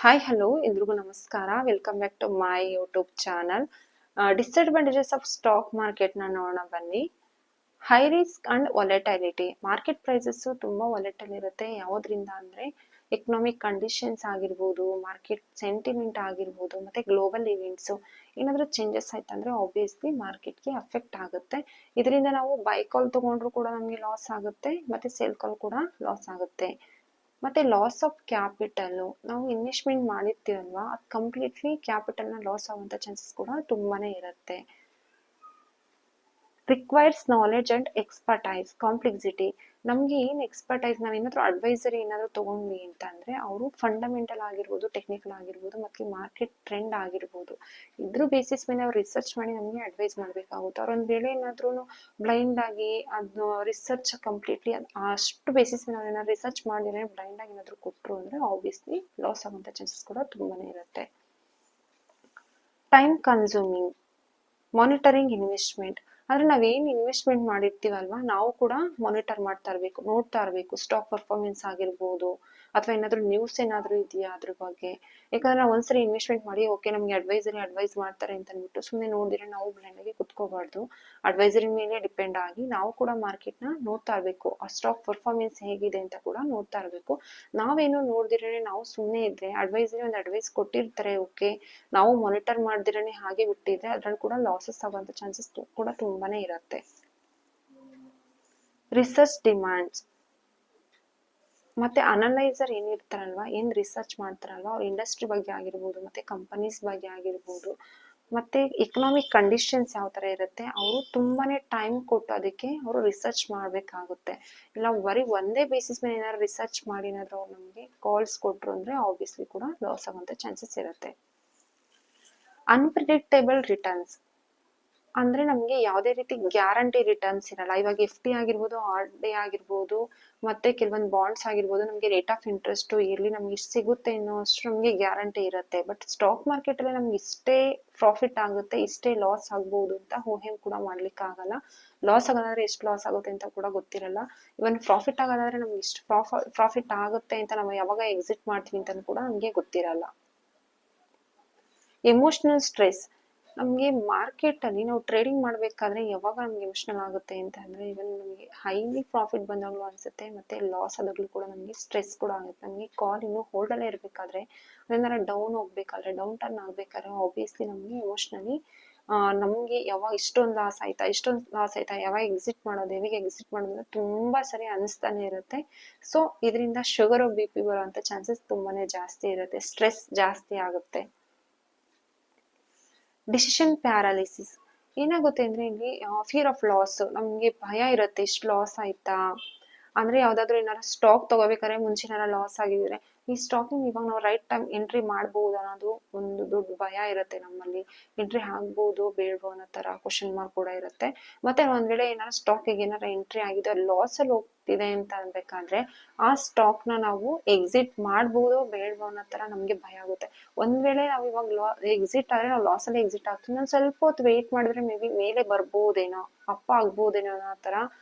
Hi hello ಎಲ್ರಿಗೂ ನಮಸ್ಕಾರ. Welcome back to my YouTube channel. Disadvantages of stock market ನ ನೋಡೋಣ ಬನ್ನಿ. High risk and volatility. Market prices ತುಂಬಾ ವಾಲಟೈಲ್ ಇರುತ್ತೆ. ಯಾವುದರಿಂದ ಅಂದ್ರೆ ಎಕನಾಮಿಕ್ ಕಂಡೀಷನ್ಸ್ ಆಗಿರ್ಬೋದು, ಮಾರ್ಕೆಟ್ ಸೆಂಟಿಮೆಂಟ್ ಆಗಿರ್ಬೋದು, ಮತ್ತೆ ಗ್ಲೋಬಲ್ ಇವೆಂಟ್ಸ್ ಏನಾದ್ರೂ ಚೇಂಜಸ್ ಆಯ್ತಂದ್ರೆ ಆಬ್ವಿಯಸ್ಲಿ ಮಾರ್ಕೆಟ್ಗೆ ಅಫೆಕ್ಟ್ ಆಗುತ್ತೆ. ಇದರಿಂದ ನಾವು ಬೈ ಕಾಲ್ ತಗೊಂಡ್ರು ಕೂಡ ನಮಗೆ ಲಾಸ್ ಆಗುತ್ತೆ, ಮತ್ತೆ ಸೇಲ್ ಕಾಲ್ ಕೂಡ ಲಾಸ್ ಆಗುತ್ತೆ. ಮತ್ತೆ ಲಾಸ್ ಆಫ್ ಕ್ಯಾಪಿಟಲ್, ನಾವು ಇನ್ವೆಸ್ಟ್ಮೆಂಟ್ ಮಾಡಿರ್ತೀವಲ್ವಾ, ಅದು ಕಂಪ್ಲೀಟ್ಲಿ ಕ್ಯಾಪಿಟಲ್ ನ ಲಾಸ್ ಆಗುವಂತ ಚಾನ್ಸಸ್ ಕೂಡ ತುಂಬಾನೇ ಇರುತ್ತೆ. Requires knowledge and expertise. Complexity, ನಮ್ಗೆ ಏನ್ ಎಕ್ಸ್ಪರ್ಟೈಸ್, ನಾವೇನಾದ್ರೂ ಅಡ್ವೈಸರಿ ಏನಾದ್ರು ತಗೊಂಡ್ವಿ ಅಂತ ಅಂದ್ರೆ ಅವರು ಫಂಡಮೆಂಟಲ್ ಆಗಿರ್ಬೋದು, ಟೆಕ್ನಿಕಲ್ ಆಗಿರ್ಬೋದು, ಮತ್ತೆ ಮಾರ್ಕೆಟ್ ಟ್ರೆಂಡ್ ಆಗಿರ್ಬೋದು, ಇದ್ರ ಬೇಸಿಸ್ ಮೇಲೆ ಅವ್ರು ರಿಸರ್ಚ್ ಮಾಡಿ ನಮ್ಗೆ ಅಡ್ವೈಸ್ ಮಾಡ್ಬೇಕಾಗುತ್ತೆ. ಅವ್ರ ಒಂದ್ ವೇಳೆ ಏನಾದ್ರೂ ಬ್ಲೈಂಡ್ ಆಗಿ ಅದನ್ನ ರಿಸರ್ಚ್ ಕಂಪ್ಲೀಟ್ಲಿ ಅಷ್ಟು ಬೇಸಿಸ್ ಮೇಲೆ ಅವ್ರು ಏನಾದ್ರು ರಿಸರ್ಚ್ ಮಾಡಿದ್ರೆ ಬ್ಲೈಂಡ್ ಆಗಿ ಏನಾದ್ರು ಕೊಟ್ರು ಅಂದ್ರೆ ಆಬ್ವಿಯಸ್ಲಿ ಲಾಸ್ ಆಗುವಂತ ಚಾನ್ಸಸ್ ಕೂಡ ತುಂಬಾನೇ ಇರುತ್ತೆ. Time consuming. ಮಾನಿಟರಿಂಗ್ ಇನ್ವೆಸ್ಟ್ಮೆಂಟ್, ಆದ್ರೆ ನಾವೇನ್ ಇನ್ವೆಸ್ಟ್ಮೆಂಟ್ ಮಾಡಿರ್ತೀವಲ್ವಾ, ನಾವು ಕೂಡ ಮಾನಿಟರ್ ಮಾಡ್ತಾ ಇರ್ಬೇಕು, ನೋಡ್ತಾ ಇರ್ಬೇಕು. ಸ್ಟಾಕ್ ಪರ್ಫಾರ್ಮೆನ್ಸ್ ಆಗಿರ್ಬೋದು, ಅಥವಾ ಏನಾದ್ರು ನ್ಯೂಸ್ ಏನಾದ್ರು ಇದೆಯಾ ಅದ್ರ ಬಗ್ಗೆ. ಯಾಕಂದ್ರೆ ನಾವು ಒಂದ್ಸರಿ ಇನ್ವೆಸ್ಟ್ಮೆಂಟ್ ಮಾಡಿ ಓಕೆ ನಮ್ಗೆ ಅಡ್ವೈಸ್ ಮಾಡ್ತಾರೆ ಅಂತ ಅಂದ್ಬಿಟ್ಟು ಸುಮ್ಮನೆ ನೋಡಿದ್ರೆ ನಾವು ಬ್ಲೈಂಡ್ ಆಗಿ ಕುತ್ಕೋಬಾರ್ದು. ಅಡ್ವೈಸರಿ ಮೇಲೆ ಡಿಪೆಂಡ್ ಆಗಿ ನಾವು ಕೂಡ ಮಾರ್ಕೆಟ್ ನ ನೋಡ್ತಾ ಇರ್ಬೇಕು. ಆ ಸ್ಟಾಕ್ ಪರ್ಫಾರ್ಮೆನ್ಸ್ ಹೇಗಿದೆ ಅಂತ ಕೂಡ ನೋಡ್ತಾ ಇರ್ಬೇಕು. ನಾವೇನು ನೋಡ್ದಿರೇ ನಾವು ಸುಮ್ಮನೆ ಇದ್ರೆ, ಅಡ್ವೈಸರಿ ಒಂದು ಅಡ್ವೈಸ್ ಕೊಟ್ಟಿರ್ತಾರೆ ಓಕೆ, ನಾವು ಮಾನಿಟರ್ ಮಾಡ್ದಿರನೆ ಹಾಗೆ ಬಿಟ್ಟಿದ್ರೆ ಅದ್ರಲ್ಲಿ ಕೂಡ ಲಾಸಸ್ ಆಗುವಂತ ಚಾನ್ಸಸ್ ಕೂಡ ತುಂಬಾನೇ ಇರುತ್ತೆ. ರಿಸರ್ಚ್ ಡಿಮ್ಯಾಂಡ್ಸ್, ಮತ್ತೆ ಅನಲೈಸರ್ ಏನಿರ್ತಾರಲ್ವಾ, ಏನ್ ರಿಸರ್ಚ್ ಮಾಡ್ತಾರಲ್ವಾ, ಅವ್ರ ಇಂಡಸ್ಟ್ರಿ ಬಗ್ಗೆ ಆಗಿರ್ಬೋದು, ಮತ್ತೆ ಕಂಪನೀಸ್ ಬಗ್ಗೆ ಆಗಿರ್ಬೋದು, ಮತ್ತೆ ಎಕನಾಮಿಕ್ ಕಂಡೀಷನ್ಸ್ ಯಾವ ತರ ಇರುತ್ತೆ, ಅವರು ತುಂಬಾನೇ ಟೈಮ್ ಕೊಟ್ಟು ಅದಕ್ಕೆ ಅವರು ರಿಸರ್ಚ್ ಮಾಡ್ಬೇಕಾಗುತ್ತೆ. ಇಲ್ಲ ಬರೀ ಒಂದೇ ಬೇಸಿಸ್ ಮೇಲೆ ಏನಾದ್ರು ರಿಸರ್ಚ್ ಮಾಡಿ ಏನಾದ್ರು ಅವ್ರು ನಮ್ಗೆ ಕಾಲ್ಸ್ ಕೊಟ್ರು ಅಂದ್ರೆ ಆಬ್ವಿಯಸ್ಲಿ ಕೂಡ ಲಾಸ್ ಆಗುವಂತ ಚಾನ್ಸಸ್ ಇರುತ್ತೆ. ಅನ್ಪ್ರಿಡಿಕ್ಟೇಬಲ್ ರಿಟರ್ನ್ಸ್ ಅಂದ್ರೆ ನಮ್ಗೆ ಯಾವುದೇ ರೀತಿ ಗ್ಯಾರಂಟಿ ರಿಟರ್ನ್ಸ್ ಇರಲ್ಲ. ಇವಾಗ FD ಆಗಿರ್ಬೋದು, RD ಆಗಿರ್ಬೋದು, ಮತ್ತೆ ಕೆಲವೊಂದು ಬಾಂಡ್ಸ್ ಆಗಿರ್ಬೋದು, ನಮ್ಗೆ ರೇಟ್ ಆಫ್ ಇಂಟ್ರೆಸ್ಟ್ ಇರ್ಲಿ ನಮ್ಗೆ ಇಷ್ಟು ಸಿಗುತ್ತೆ ಅನ್ನೋ ಅಷ್ಟು ನಮ್ಗೆ ಗ್ಯಾರಂಟಿ ಇರುತ್ತೆ. ಬಟ್ ಸ್ಟಾಕ್ ಮಾರ್ಕೆಟ್ ಅಲ್ಲಿ ನಮ್ಗೆ ಇಷ್ಟೇ ಪ್ರಾಫಿಟ್ ಆಗುತ್ತೆ, ಇಷ್ಟೇ ಲಾಸ್ ಆಗ್ಬಹುದು ಅಂತ ಊಹೆ ಕೂಡ ಮಾಡ್ಲಿಕ್ಕೆ ಆಗಲ್ಲ. ಲಾಸ್ ಆಗೋದಾದ್ರೆ ಎಷ್ಟು ಲಾಸ್ ಆಗುತ್ತೆ ಅಂತ ಕೂಡ ಗೊತ್ತಿರಲ್ಲ. ಇವನ್ ಪ್ರಾಫಿಟ್ ಆಗೋದಾದ್ರೆ ನಮ್ಗೆ ಇಷ್ಟು ಪ್ರಾಫಿಟ್ ಆಗುತ್ತೆ ಅಂತ ನಾವು ಯಾವಾಗ ಎಕ್ಸಿಟ್ ಮಾಡ್ತೀವಿ ಅಂತ ಕೂಡ ನಮ್ಗೆ ಗೊತ್ತಿರಲ್ಲ. ಎಮೋಷನಲ್ ಸ್ಟ್ರೆಸ್, ನಮ್ಗೆ ಮಾರ್ಕೆಟ್ ಅಲ್ಲಿ ನಾವು ಟ್ರೇಡಿಂಗ್ ಮಾಡ್ಬೇಕಾದ್ರೆ ಯಾವಾಗ ನಮ್ಗೆ ಎಮೋಷನಲ್ ಆಗುತ್ತೆ ಅಂತ ಅಂದ್ರೆ, ಇವನ್ ನಮ್ಗೆ ಹೈಲಿ ಪ್ರಾಫಿಟ್ ಬಂದಾಗ್ಲೂ ಅನ್ಸುತ್ತೆ, ಮತ್ತೆ ಲಾಸ್ ಆದಾಗ್ಲೂ ಕೂಡ ನಮ್ಗೆ ಸ್ಟ್ರೆಸ್ ಕೂಡ ಆಗುತ್ತೆ. ನಮ್ಗೆ ಕಾಲ್ ಇನ್ನು ಹೋಲ್ಡ್ ಅಲ್ಲೇ ಇರ್ಬೇಕಾದ್ರೆ, ಅದೇನಾರ ಡೌನ್ ಹೋಗ್ಬೇಕಾದ್ರೆ, ಡೌನ್ ಟರ್ನ್ ಆಗ್ಬೇಕಾದ್ರೆ ಆಬ್ವಿಯಸ್ಲಿ ನಮ್ಗೆ ಎಮೋಷನಲಿ ನಮ್ಗೆ ಯಾವಾಗ ಇಷ್ಟೊಂದು ಲಾಸ್ ಆಯ್ತಾ, ಯಾವಾಗ ಎಕ್ಸಿಟ್ ಮಾಡೋದು, ಯಾವಾಗ ಎಕ್ಸಿಟ್ ಮಾಡೋದು ತುಂಬಾ ಸರಿ ಅನಿಸ್ತಾನೆ ಇರುತ್ತೆ. ಸೊ ಇದರಿಂದ ಶುಗರ್ BP ಬರುವಂತ ಚಾನ್ಸಸ್ ತುಂಬಾನೇ ಜಾಸ್ತಿ ಇರುತ್ತೆ, ಸ್ಟ್ರೆಸ್ ಜಾಸ್ತಿ ಆಗುತ್ತೆ. ಡಿಸಿಷನ್ ಪ್ಯಾರಾಲಿಸಿಸ್, ಏನಾಗುತ್ತೆ ಅಂದ್ರೆ ಇಲ್ಲಿ ಫಿಯರ್ ಆಫ್ ಲಾಸ್, ನಮ್ಗೆ ಭಯ ಇರುತ್ತೆ ಇಷ್ಟು ಲಾಸ್ ಆಯ್ತಾ ಅಂದ್ರೆ, ಯಾವ್ದಾದ್ರು ಏನಾರ ಸ್ಟಾಕ್ ತಗೋಬೇಕಾದ್ರೆ ಮುಂಚೆ ಏನಾರ ಲಾಸ್ ಆಗಿದ್ರೆ ಈ ಸ್ಟಾಕ್ ಇವಾಗ ನಾವು ರೈಟ್ ಟೈಮ್ ಎಂಟ್ರಿ ಮಾಡಬಹುದು ಅನ್ನೋದು ಒಂದು ದೊಡ್ಡ ಭಯ ಇರುತ್ತೆ ನಮ್ಮಲ್ಲಿ. ಎಂಟ್ರಿ ಆಗ್ಬಹುದು ಬೇಡವೋ ಅನ್ನೋ ತರ ಕ್ವಶನ್ ಮಾರ್ಕ್ ಕೂಡ ಇರುತ್ತೆ. ಮತ್ತೆ ಒಂದ್ ವೇಳೆ ಏನಾರ ಸ್ಟಾಕ್ ಏನಾರ ಎಂಟ್ರಿ ಆಗಿದೆ ಲಾಸ್ ಅಲ್ಲಿ ಹೋಗ್ತಿದೆ ಅಂತ ಅನ್ಬೇಕಾದ್ರೆ ಆ ಸ್ಟಾಕ್ ನ ನಾವು ಎಕ್ಸಿಟ್ ಮಾಡ್ಬೋದು ಬೇಡವೋ ಅನ್ನೋ ತರ ನಮ್ಗೆ ಭಯ ಆಗುತ್ತೆ. ಒಂದ್ ವೇಳೆ ನಾವ್ ಇವಾಗ ಎಕ್ಸಿಟ್ ಆದ್ರೆ ನಾವು ಲಾಸ್ ಅಲ್ಲಿ ಎಕ್ಸಿಟ್ ಆಗ್ತೀವಿ, ನಾನು ಸ್ವಲ್ಪ ಹೊತ್ತು ವೇಟ್ ಮಾಡಿದ್ರೆ ಮೇ ಬಿ ಮೇಲೆ ಬರ್ಬೋದೇನೋ, ಅಪ್ಪ ಆಗ್ಬೋದೇನೋ ಅನ್ನೋ ತರ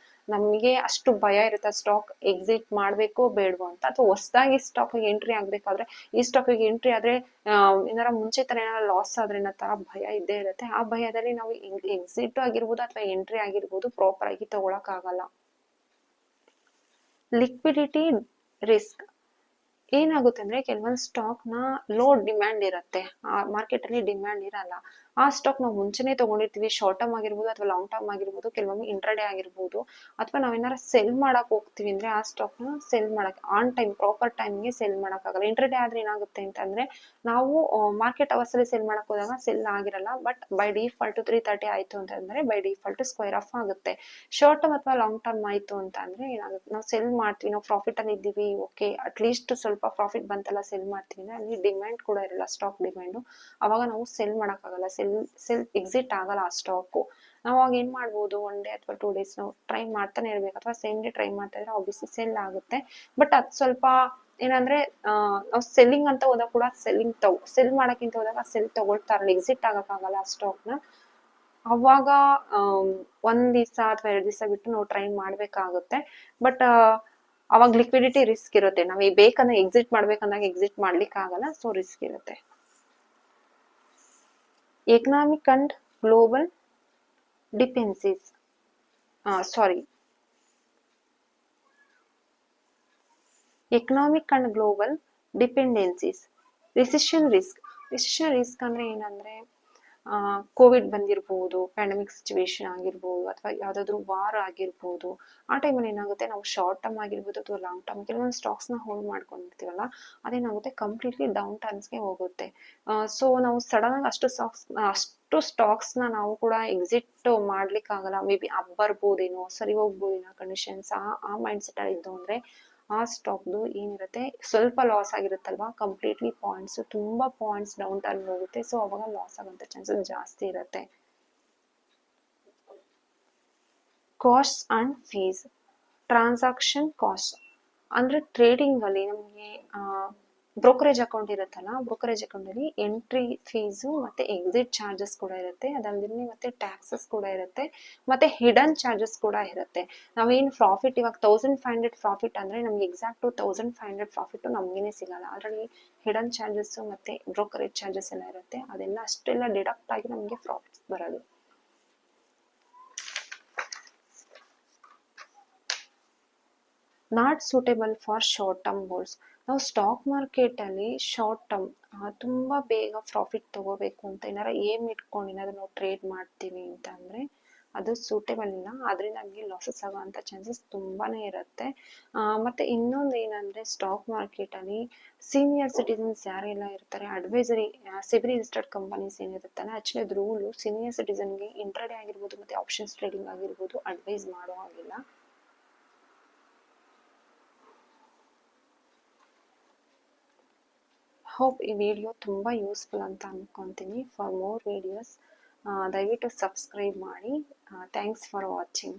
ನಮ್ಗೆ ಅಷ್ಟು ಭಯ ಇರುತ್ತೆ ಸ್ಟಾಕ್ ಎಕ್ಸಿಟ್ ಮಾಡ್ಬೇಕೋ ಬೇಡವೋ ಅಂತ. ಅಥವಾ ಹೊಸದಾಗಿ ಸ್ಟಾಕ್ ಎಂಟ್ರಿ ಆಗ್ಬೇಕಾದ್ರೆ ಈ ಸ್ಟಾಕ್ ಎಂಟ್ರಿ ಆದ್ರೆ ಏನಾರ ಮುಂಚೆ ತರ ಏನಾರ ಲಾಸ್ ಆದ್ರೆ ಅನ್ನೋ ತರ ಭಯ ಇದ್ದೇ ಇರುತ್ತೆ. ಆ ಭಯದಲ್ಲಿ ನಾವು ಎಕ್ಸಿಟ್ ಆಗಿರ್ಬೋದು ಅಥವಾ ಎಂಟ್ರಿ ಆಗಿರ್ಬೋದು ಪ್ರಾಪರ್ ಆಗಿ ತಗೊಳಕ್ ಆಗಲ್ಲ. ಲಿಕ್ವಿಡಿಟಿ ರಿಸ್ಕ್, ಏನಾಗುತ್ತೆ ಅಂದ್ರೆ ಕೆಲವೊಂದು ಸ್ಟಾಕ್ ನ ಲೋ ಡಿಮ್ಯಾಂಡ್ ಇರುತ್ತೆ, ಆ ಮಾರ್ಕೆಟ್ ಅಲ್ಲಿ ಡಿಮ್ಯಾಂಡ್ ಇರಲ್ಲ. ಆ ಸ್ಟಾಕ್ ನಾವು ಮುಂಚೆನೆ ತಗೊಂಡಿರ್ತೀವಿ, ಶಾರ್ಟ್ ಟರ್ಮ್ ಆಗಿರ್ಬೋದು ಅಥವಾ ಲಾಂಗ್ ಟರ್ಮ್ ಆಗಿರ್ಬೋದು, ಕೆಲವೊಮ್ಮೆ ಇಂಟ್ರಾಡೇ ಆಗಿರ್ಬೋದು, ಅಥವಾ ನಾವೇನಾರ ಸೆಲ್ ಮಾಡಕ್ ಹೋಗ್ತೀವಿ ಅಂದ್ರೆ ಆ ಸ್ಟಾಕ್ ನ ಸೆಲ್ ಮಾಡಕ್ ಆನ್ ಟೈಮ್ ಪ್ರಾಪರ್ ಟೈಮ್ಗೆ ಸೆಲ್ ಮಾಡಕ್ ಆಗಲ್ಲ. ಇಂಟ್ರಾಡೇ ಆದ್ರೆ ಏನಾಗುತ್ತೆ ಅಂತಂದ್ರೆ, ನಾವು ಮಾರ್ಕೆಟ್ ಅವರ್ಸ್ ಅಲ್ಲಿ ಸೆಲ್ ಮಾಡಕ್ ಹೋದಾಗ ಸೆಲ್ ಆಗಿರಲ್ಲ, ಬಟ್ ಬೈ ಡಿಫಾಲ್ಟ್ 3:30 ಆಯ್ತು ಅಂತಂದ್ರೆ ಬೈ ಡಿಫಾಲ್ಟ್ ಸ್ಕ್ವೇರ್ ಆಫ್ ಆಗುತ್ತೆ. ಶಾರ್ಟ್ ಟರ್ಮ್ ಅಥವಾ ಲಾಂಗ್ ಟರ್ಮ್ ಆಯ್ತು ಅಂತ ಅಂದ್ರೆ ಏನಾಗುತ್ತೆ, ನಾವು ಸೆಲ್ ಮಾಡ್ತೀವಿ, ನಾವು ಪ್ರಾಫಿಟ್ ಅಲ್ಲಿ ಇದ್ದೀವಿ, ಓಕೆ ಅಟ್ಲೀಸ್ಟ್ ಸ್ವಲ್ಪ ಪ್ರಾಫಿಟ್ ಬಂತಲ್ಲ ಸೆಲ್ ಮಾಡ್ತೀವಿ ಅಂದ್ರೆ ಅಲ್ಲಿ ಡಿಮ್ಯಾಂಡ್ ಕೂಡ ಇರಲ್ಲ, ಸ್ಟಾಕ್ ಡಿಮ್ಯಾಂಡ್, ಅವಾಗ ನಾವು ಸೆಲ್ ಮಾಡಕ್ ಆಗಲ್ಲ, ಸೆಲ್ ಎಕ್ಸಿಟ್ ಆಗಲ್ಲ ಆ ಸ್ಟಾಕ್. ನಾವು ಅವಾಗ ಏನ್ ಮಾಡ್ಬೋದು, 1 ಡೇ ಅಥವಾ 2 ಡೇಸ್ ನಾವು ಟ್ರೈ ಮಾಡ್ತಾನೆ ಇರ್ಬೇಕು, ಅಥವಾ ಸೇಮ್ ಡೇ ಟ್ರೈ ಮಾಡ್ತಾ ಇದ್ರೆ ಆಬ್ವಿಯಸ್ಲಿ ಸೆಲ್ ಆಗುತ್ತೆ. ಬಟ್ ಅದ್ ಸ್ವಲ್ಪ ಏನಂದ್ರೆ ನಾವು ಸೆಲ್ಲಿಂಗ್ ಅಂತ ಹೋದಾಗ ಕೂಡ ಸೆಲ್ ಮಾಡಕ್ಕಿಂತ ಹೋದಾಗ ಸೆಲ್ ತಗೊಳ್ತಾರಲ್ಲ, ಎಕ್ಸಿಟ್ ಆಗಕ್ ಆಗಲ್ಲ ಆ ಸ್ಟಾಕ್ ನ. ಅವಾಗ ಒಂದ್ ದಿವಸ ಅಥವಾ 2 ದಿವಸ ಬಿಟ್ಟು ನಾವು ಟ್ರೈ ಮಾಡ್ಬೇಕಾಗುತ್ತೆ. ಬಟ್ ಅವಾಗ ಲಿಕ್ವಿಡಿಟಿ ರಿಸ್ಕ್ ಇರುತ್ತೆ. ನಾವು ಈ ಬೇಕಂದಾಗ ಎಕ್ಸಿಟ್ ಮಾಡ್ಬೇಕಂದಾಗ ಎಕ್ಸಿಟ್ ಮಾಡ್ಲಿಕ್ಕೆ ಆಗಲ್ಲ, ಸೊ ರಿಸ್ಕ್ ಇರುತ್ತೆ. Economic and global dependencies sorry economic and global dependencies. Recession risk ಅಂದ್ರೆ ಏನಂದ್ರೆ ಕೋವಿಡ್ ಬಂದಿರಬಹುದು, ಪ್ಯಾಂಡಮಿಕ್ ಸಿಚುವೇಶನ್ ಆಗಿರ್ಬೋದು, ಅಥವಾ ಯಾವ್ದಾದ್ರು ವಾರ್ ಆಗಿರ್ಬೋದು. ಆ ಟೈಮಲ್ಲಿ ಏನಾಗುತ್ತೆ, ನಾವು ಶಾರ್ಟ್ ಟರ್ಮ್ ಆಗಿರ್ಬೋದು ಅಥವಾ ಲಾಂಗ್ ಟರ್ಮ್ ಕೆಲವೊಂದು ಸ್ಟಾಕ್ಸ್ ನ ಹೋಲ್ಡ್ ಮಾಡ್ಕೊಂಡಿರ್ತೀವಲ್ಲ, ಅದೇನಾಗುತ್ತೆ ಕಂಪ್ಲೀಟ್ಲಿ ಡೌನ್ ಟರ್ನ್ಸ್ ಗೆ ಹೋಗುತ್ತೆ. ಸೊ ನಾವು ಸಡನ್ ಆಗಿ ಅಷ್ಟು ಸ್ಟಾಕ್ಸ್ ನ ನಾವು ಕೂಡ ಎಕ್ಸಿಟ್ ಮಾಡ್ಲಿಕ್ಕೆ ಆಗಲ್ಲ. ಮೇ ಬಿ ಅಪ್ ಬರ್ಬೋದೇನೋ, ಸರಿ ಹೋಗ್ಬೋದೇನೋ ಕಂಡೀಷನ್ಸ್, ಆ ಮೈಂಡ್ ಸೆಟ್ ಅಲ್ಲಿ ಇದ್ದು ಅಂದ್ರೆ ಆ ಸ್ಟಾಕ್ದು ಏನಿರುತ್ತೆ, ಸ್ವಲ್ಪ ಲಾಸ್ ಆಗಿರುತ್ತಲ್ವಾ, ಕಂಪ್ಲೀಟ್ಲಿ ಪಾಯಿಂಟ್ಸ್ ತುಂಬಾ ಪಾಯಿಂಟ್ಸ್ ಡೌನ್ ಟರ್ನ್ ಹೋಗುತ್ತೆ. ಸೊ ಅವಾಗ ಲಾಸ್ ಆಗುವಂತ ಚಾನ್ಸಸ್ ಜಾಸ್ತಿ ಇರುತ್ತೆ. Cost and fees. Transaction cost ಅಂದ್ರೆ ಟ್ರೇಡಿಂಗ್ ಅಲ್ಲಿ ನಮಗೆ ಬ್ರೋಕರೇಜ್ ಅಕೌಂಟ್ ಇರುತ್ತಲ್ಲ, ಬ್ರೋಕರೇಜ್ ಅಕೌಂಟ್ ಅಲ್ಲಿ ಎಂಟ್ರಿ ಫೀಸು ಮತ್ತೆ ಎಕ್ಸಿಟ್ ಚಾರ್ಜಸ್ ಕೂಡ ಇರುತ್ತೆ. ಅದಲ್ಲದೆ ಮತ್ತೆ ಟ್ಯಾಕ್ಸಸ್ ಕೂಡ ಇರುತ್ತೆ, ಮತ್ತೆ ಹಿಡನ್ ಚಾರ್ಜಸ್ ಕೂಡ ಇರುತ್ತೆ. ನಾವೇನು ಪ್ರಾಫಿಟ್ ಇವಾಗ 1500 ಪ್ರಾಫಿಟ್ ಅಂದ್ರೆ ನಮ್ಗೆ ಎಕ್ಸಾಕ್ಟ್ 1500 ಪ್ರಾಫಿಟ್ ನಮ್ಗೇನೆ ಸಿಗಲ್ಲ. ಆಲ್ರೆಡಿ ಹಿಡನ್ ಚಾರ್ಜಸ್ ಮತ್ತೆ ಬ್ರೋಕರೇಜ್ ಚಾರ್ಜಸ್ ಎಲ್ಲ ಇರುತ್ತೆ, ಅದೆಲ್ಲ ಅಷ್ಟೆಲ್ಲ ಡಿಡಕ್ಟ್ ಆಗಿ ನಮಗೆ ಪ್ರಾಫಿಟ್ಸ್ ಬರೋದು. Not suitable for short term goals. ನಾವು ಸ್ಟಾಕ್ ಮಾರ್ಕೆಟ್ ಅಲ್ಲಿ ಶಾರ್ಟ್ ಟರ್ಮ್ ತುಂಬಾ ಬೇಗ ಪ್ರಾಫಿಟ್ ತಗೋಬೇಕು ಅಂತ ಏನಾರ ಏಮ್ ಇಟ್ಕೊಂಡು ಏನಾದ್ರು ನಾವು ಟ್ರೇಡ್ ಮಾಡ್ತೀವಿ ಅಂತ ಅಂದ್ರೆ ಅದು ಸೂಟೇಬಲ್ ಇಲ್ಲ. ಅದರಿಂದ ನಮಗೆ ಲಾಸಸ್ ಆಗುವಂತ ಚಾನ್ಸಸ್ ತುಂಬಾನೇ ಇರುತ್ತೆ. ಮತ್ತೆ ಇನ್ನೊಂದು ಏನಂದ್ರೆ ಸ್ಟಾಕ್ ಮಾರ್ಕೆಟ್ ಅಲ್ಲಿ ಸೀನಿಯರ್ ಸಿಟಿಸನ್ಸ್ ಯಾರೆಲ್ಲ ಇರ್ತಾರೆ, ಅಡ್ವೈಸರಿ ಸೆಬಿ ರಿಜಿಸ್ಟರ್ಡ್ ಕಂಪನೀಸ್ ಏನಿರುತ್ತಲ್ಲ, ಆಕ್ಚುಲಿ ಅದು ರೂಲ್ ಸೀನಿಯರ್ ಸಿಟಿಸನ್ಗೆ ಇಂಟ್ರಾಡೇ ಆಗಿರ್ಬೋದು ಮತ್ತೆ ಆಪ್ಷನ್ಸ್ ಟ್ರೇಡಿಂಗ್ ಆಗಿರ್ಬೋದು ಅಡ್ವೈಸ್ ಮಾಡೋ ಹಾಗಿಲ್ಲ. ಹೋಪ್ ಈ ವಿಡಿಯೋ ತುಂಬ ಯೂಸ್ಫುಲ್ ಅಂತ ಅನ್ಕೊಂತೀನಿ. ಫಾರ್ ಮೋರ್ ವಿಡಿಯೋಸ್ ದಯವಿಟ್ಟು ಸಬ್ಸ್ಕ್ರೈಬ್ ಮಾಡಿ. Thanks for watching.